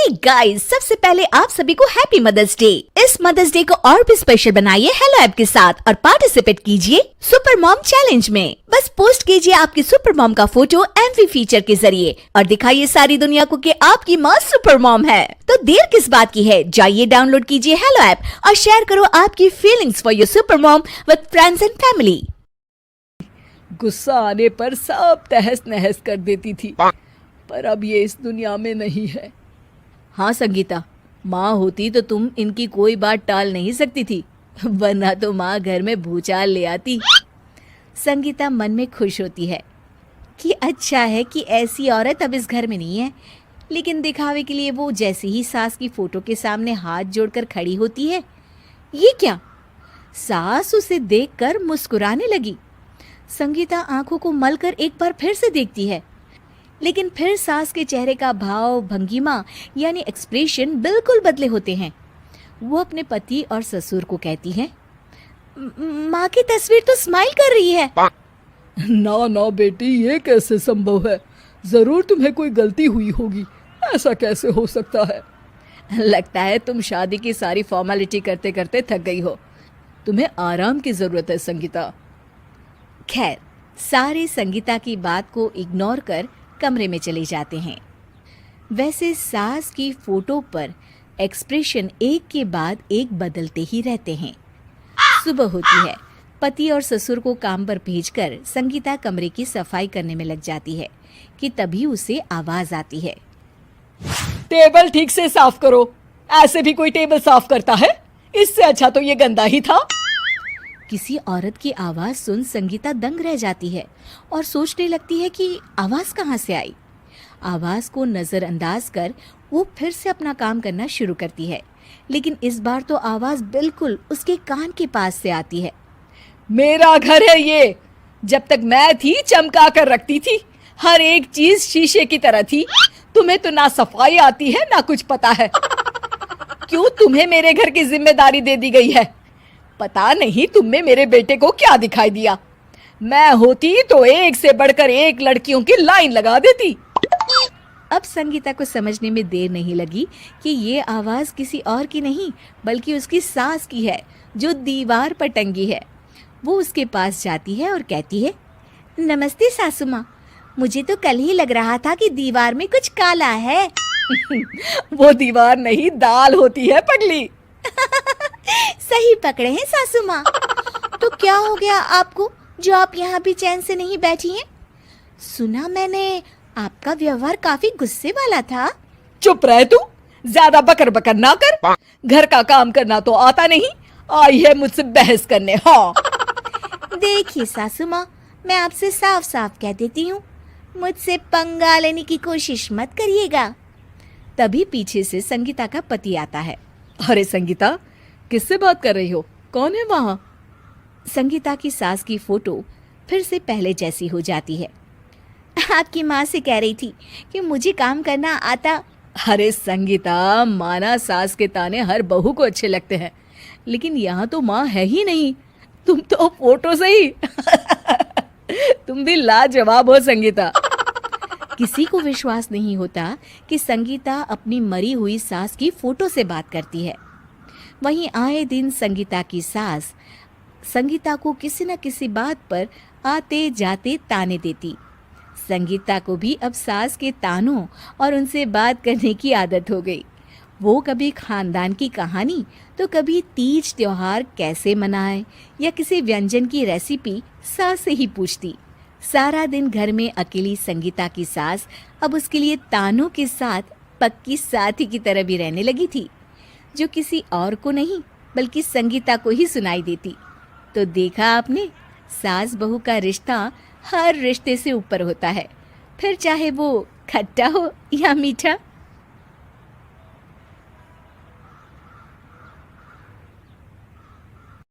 Hey guys, सबसे पहले आप सभी को हैप्पी मदर्स डे। इस मदर्स डे को और भी स्पेशल बनाइए हेलो ऐप के साथ और पार्टिसिपेट कीजिए सुपर मॉम चैलेंज में। बस पोस्ट कीजिए आपकी सुपर मॉम का फोटो एमवी फीचर के जरिए और दिखाइए सारी दुनिया को कि आपकी माँ सुपर मॉम है। तो देर किस बात की है, जाइए डाउनलोड कीजिए हेलो ऐप और शेयर करो आपकी feelings for your super mom with friends and family. गुस्सा आने पर सब तहस नहस कर देती थी, पर अब ये इस दुनिया में नहीं है। हाँ संगीता, माँ होती तो तुम इनकी कोई बात टाल नहीं सकती थी, वरना तो माँ घर में भूचाल ले आती। संगीता मन में खुश होती है कि अच्छा है कि ऐसी औरत अब इस घर में नहीं है, लेकिन दिखावे के लिए वो जैसे ही सास की फोटो के सामने हाथ जोड़कर खड़ी होती है, ये क्या, सास उसे देखकर मुस्कुराने लगी। संगीता आंखों को मलकर एक बार फिर से देखती है, लेकिन फिर सास के चेहरे का भाव, भंगिमा यानी एक्सप्रेशन बिल्कुल बदले होते हैं। वो अपने पति और ससुर को कहती है, माँ की तस्वीर तो स्माइल कर रही है। ना ना बेटी, ये कैसे संभव है? जरूर तुम्हें कोई गलती हुई होगी, ऐसा कैसे हो सकता है? लगता है तुम शादी की सारी फॉर्मेलिटी करते करते थक गई हो, तुम्हें आराम की जरूरत है संगीता। खैर, सारे संगीता की बात को इग्नोर कर कमरे में चले जाते हैं। वैसे सास की फोटो पर एक्सप्रेशन एक के बाद एक बदलते ही रहते हैं। सुबह होती है, पति और ससुर को काम पर भेजकर संगीता कमरे की सफाई करने में लग जाती है कि तभी उसे आवाज आती है, टेबल ठीक से साफ करो। ऐसे भी कोई टेबल साफ करता है? इससे अच्छा तो ये गंदा ही था। किसी औरत की आवाज सुन संगीता दंग रह जाती है और सोचने लगती है कि आवाज कहाँ से आई। आवाज को नजरअंदाज कर वो फिर से अपना काम करना शुरू करती है, लेकिन इस बार तो आवाज बिल्कुल उसके कान के पास से आती है। मेरा घर है ये, जब तक मैं थी चमका कर रखती थी, हर एक चीज शीशे की तरह थी। तुम्हें तो ना सफाई आती है ना कुछ पता है। क्यों तुम्हें मेरे घर की जिम्मेदारी दे दी गई है? पता नहीं तुम में मेरे बेटे को क्या दिखाई दिया। मैं होती तो एक से बढ़कर एक लड़कियों की लाइन लगा देती। अब संगीता को समझने में देर नहीं लगी कि ये आवाज किसी और की नहीं बल्कि उसकी सास की है, जो दीवार पर टंगी है। वो उसके पास जाती है और कहती है, नमस्ते सासू माँ, मुझे तो कल ही लग रहा था कि दीवार में कुछ काला है। वो दीवार नहीं, दाल होती है पगली। सही पकड़े हैं सासू माँ। तो क्या हो गया आपको जो आप यहाँ भी चैन से नहीं बैठी हैं? सुना मैंने आपका व्यवहार काफी गुस्से वाला था। चुप रह तू, ज्यादा बकर बकर ना कर। घर का काम करना तो आता नहीं, आई है मुझसे बहस करने। हाँ देखिए सासू माँ, मैं आपसे साफ साफ कह देती हूँ, मुझसे पंगा लेने की कोशिश मत करिएगा। तभी पीछे से संगीता का पति आता है। अरे संगीता, किससे बात कर रही हो? कौन है वहाँ? संगीता की सास की फोटो फिर से पहले जैसी हो जाती है। आपकी माँ से कह रही थी कि मुझे काम करना आता। अरे संगीता, माना सास के ताने हर बहू को अच्छे लगते हैं, लेकिन यहाँ तो माँ है ही नहीं, तुम तो फोटो से ही। तुम भी लाजवाब हो संगीता। किसी को विश्वास नहीं होता कि संगीता अपनी मरी हुई सास की फोटो से बात करती है। वहीं आए दिन संगीता की सास संगीता को किसी न किसी बात पर आते जाते ताने देती। संगीता को भी अब सास के तानों और उनसे बात करने की आदत हो गई। वो कभी खानदान की कहानी तो कभी तीज त्योहार कैसे मनाए या किसी व्यंजन की रेसिपी सास से ही पूछती। सारा दिन घर में अकेली संगीता की सास अब उसके लिए तानों के साथ पक्की साथी की तरह भी रहने लगी थी, जो किसी और को नहीं बल्कि संगीता को ही सुनाई देती। तो देखा आपने, सास बहू का रिश्ता हर रिश्ते से ऊपर होता है, फिर चाहे वो खट्टा हो या मीठा।